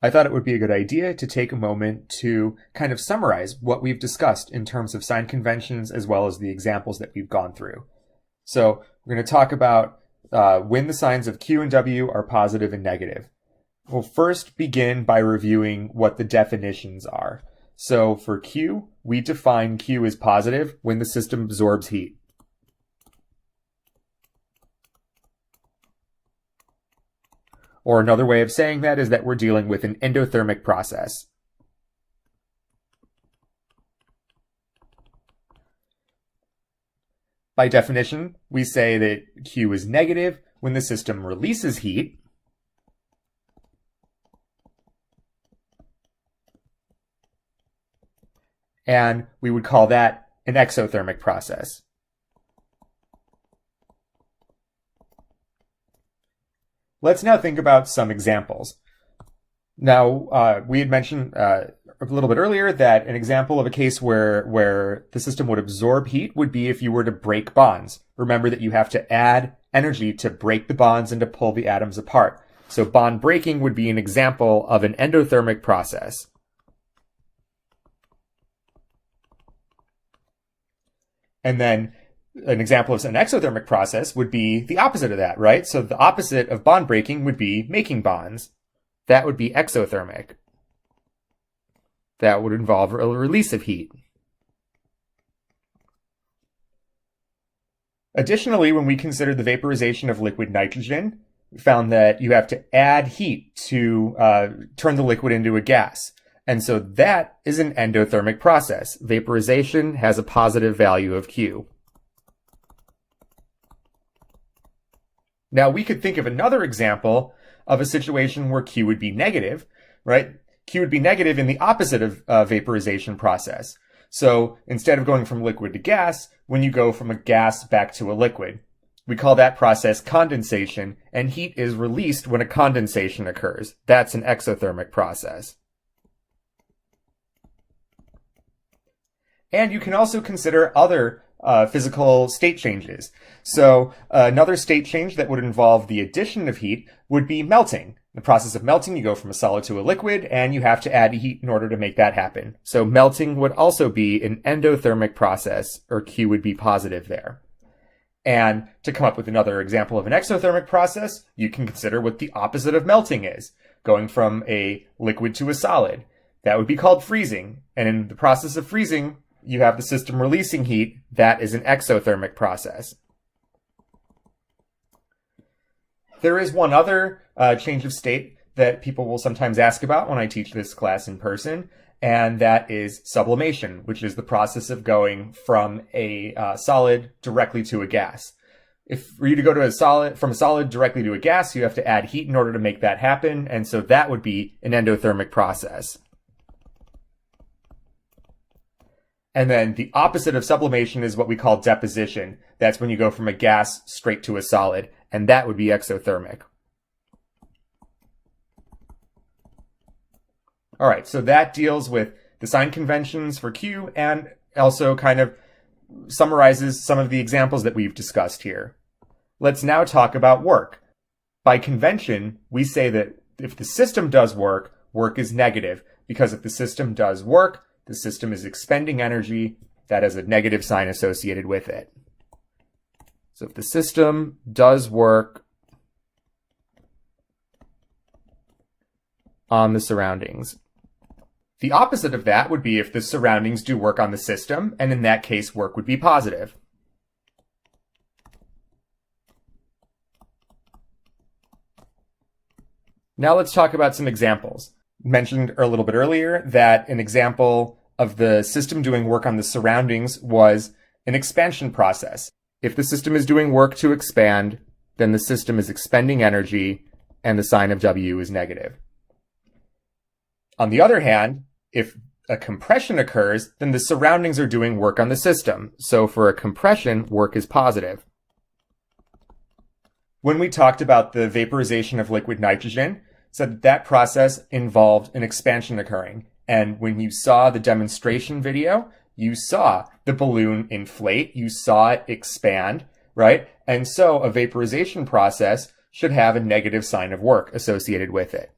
I thought it would be a good idea to take a moment to kind of summarize what we've discussed in terms of sign conventions as well as the examples that we've gone through. So we're going to talk about when the signs of Q and W are positive and negative. We'll first begin by reviewing what the definitions are. So for Q, we define Q as positive when the system absorbs heat. Or another way of saying that is that we're dealing with an endothermic process. By definition, we say that Q is negative when the system releases heat. And we would call that an exothermic process. Let's now think about some examples. Now, we had mentioned a little bit earlier that an example of a case where the system would absorb heat would be if you were to break bonds. Remember that you have to add energy to break the bonds and to pull the atoms apart. So bond breaking would be an example of an endothermic process. And then an example of an exothermic process would be the opposite of that, right? So the opposite of bond breaking would be making bonds. That would be exothermic. That would involve a release of heat. Additionally, when we considered the vaporization of liquid nitrogen, we found that you have to add heat to turn the liquid into a gas. And so that is an endothermic process. Vaporization has a positive value of Q. Now we could think of another example of a situation where Q would be negative, right? Q would be negative in the opposite of vaporization process. So instead of going from liquid to gas, when you go from a gas back to a liquid, we call that process condensation, and heat is released when a condensation occurs. That's an exothermic process. And you can also consider other physical state changes. So another state change that would involve the addition of heat would be melting. In the process of melting, you go from a solid to a liquid, and you have to add heat in order to make that happen. So melting would also be an endothermic process, or Q would be positive there. And to come up with another example of an exothermic process, you can consider what the opposite of melting is, going from a liquid to a solid. That would be called freezing. And in the process of freezing, you have the system releasing heat. That is an exothermic process. There is one other change of state that people will sometimes ask about when I teach this class in person, and that is sublimation, which is the process of going from a solid directly to a gas. If for you to go to from a solid directly to a gas, you have to add heat in order to make that happen, and so that would be an endothermic process. And then the opposite of sublimation is what we call deposition. That's when you go from a gas straight to a solid, and that would be exothermic. All right, so that deals with the sign conventions for Q and also kind of summarizes some of the examples that we've discussed here. Let's now talk about work. By convention, we say that if the system does work, work is negative, because if the system does work, the system is expending energy that has a negative sign associated with it. So if the system does work on the surroundings. The opposite of that would be if the surroundings do work on the system, and in that case, work would be positive. Now let's talk about some examples. Mentioned a little bit earlier that an example of the system doing work on the surroundings was an expansion process. If the system is doing work to expand, then the system is expending energy, and the sign of W is negative. On the other hand, if a compression occurs, then the surroundings are doing work on the system. So for a compression, work is positive. When we talked about the vaporization of liquid nitrogen, said that process involved an expansion occurring. And when you saw the demonstration video, you saw the balloon inflate, you saw it expand, right? And so a vaporization process should have a negative sign of work associated with it.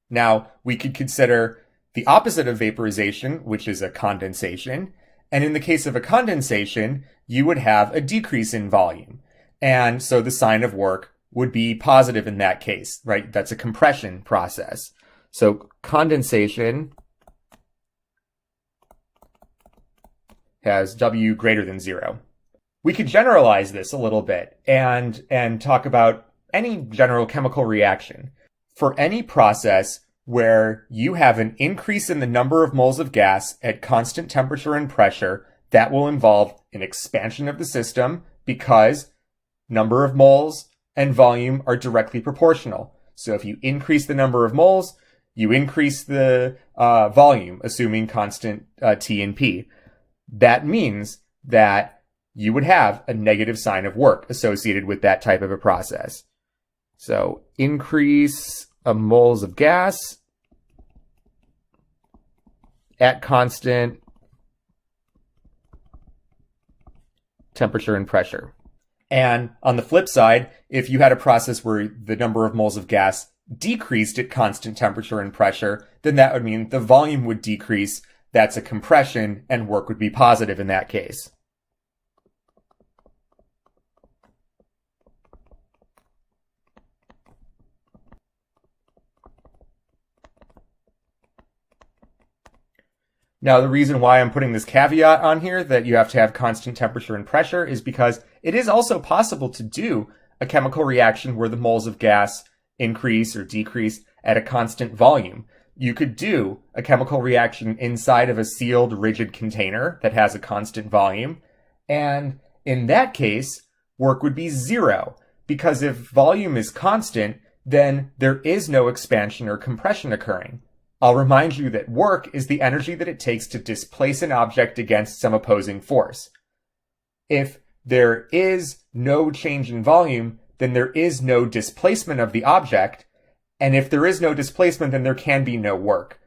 Now, we could consider the opposite of vaporization, which is a condensation. And in the case of a condensation, you would have a decrease in volume. And so the sign of work would be positive in that case, right? That's a compression process. So condensation has W greater than 0. We could generalize this a little bit and talk about any general chemical reaction. For any process where you have an increase in the number of moles of gas at constant temperature and pressure, that will involve an expansion of the system because number of moles and volume are directly proportional. So if you increase the number of moles, you increase the volume, assuming constant T and P. That means that you would have a negative sign of work associated with that type of a process. So increase of moles of gas at constant temperature and pressure. And on the flip side, if you had a process where the number of moles of gas decreased at constant temperature and pressure, then that would mean the volume would decrease. That's a compression, and work would be positive in that case. Now, the reason why I'm putting this caveat on here that you have to have constant temperature and pressure is because it is also possible to do a chemical reaction where the moles of gas increase or decrease at a constant volume. You could do a chemical reaction inside of a sealed, rigid container that has a constant volume. And in that case, work would be 0, because if volume is constant, then there is no expansion or compression occurring. I'll remind you that work is the energy that it takes to displace an object against some opposing force. If there is no change in volume, then there is no displacement of the object. And if there is no displacement, then there can be no work.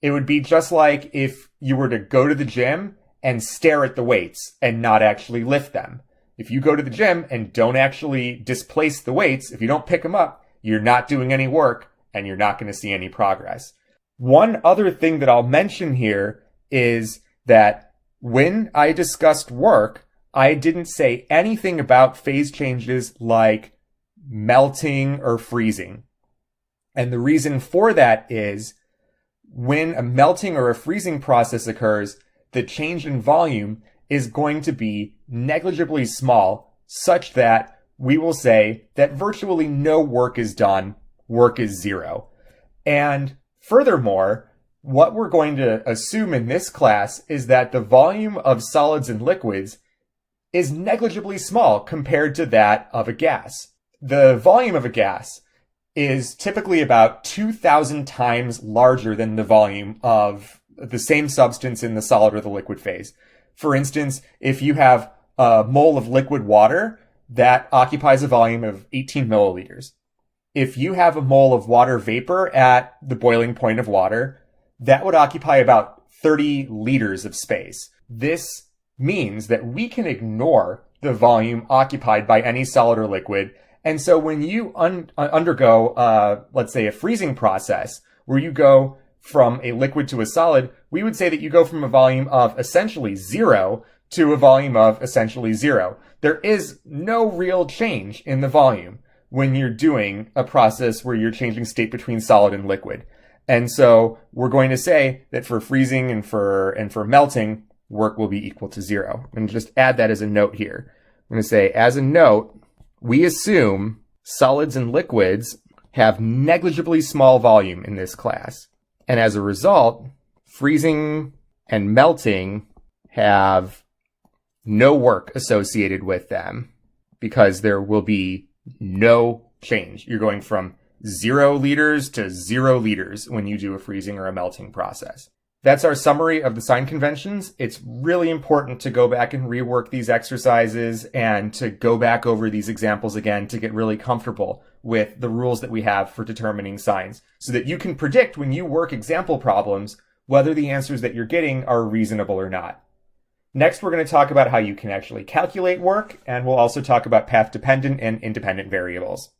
It would be just like if you were to go to the gym and stare at the weights and not actually lift them. If you go to the gym and don't actually displace the weights, if you don't pick them up, you're not doing any work and you're not going to see any progress. One other thing that I'll mention here is that when I discussed work, I didn't say anything about phase changes like melting or freezing. And the reason for that is when a melting or a freezing process occurs, the change in volume is going to be negligibly small, such that we will say that virtually no work is done, work is 0. And furthermore, what we're going to assume in this class is that the volume of solids and liquids is negligibly small compared to that of a gas. The volume of a gas is typically about 2,000 times larger than the volume of the same substance in the solid or the liquid phase. For instance, if you have a mole of liquid water, that occupies a volume of 18 milliliters. If you have a mole of water vapor at the boiling point of water, that would occupy about 30 liters of space. This means that we can ignore the volume occupied by any solid or liquid. And so when you undergo, let's say, a freezing process where you go from a liquid to a solid, we would say that you go from a volume of essentially 0 to a volume of essentially 0. There is no real change in the volume when you're doing a process where you're changing state between solid and liquid. And so we're going to say that for freezing and for melting, work will be equal to 0. And just add that as a note here. I'm going to say, as a note, we assume solids and liquids have negligibly small volume in this class. And as a result, freezing and melting have no work associated with them because there will be no change. You're going from 0 liters to 0 liters when you do a freezing or a melting process. That's our summary of the sign conventions. It's really important to go back and rework these exercises and to go back over these examples again to get really comfortable with the rules that we have for determining signs so that you can predict when you work example problems whether the answers that you're getting are reasonable or not. Next, we're going to talk about how you can actually calculate work, and we'll also talk about path-dependent and independent variables.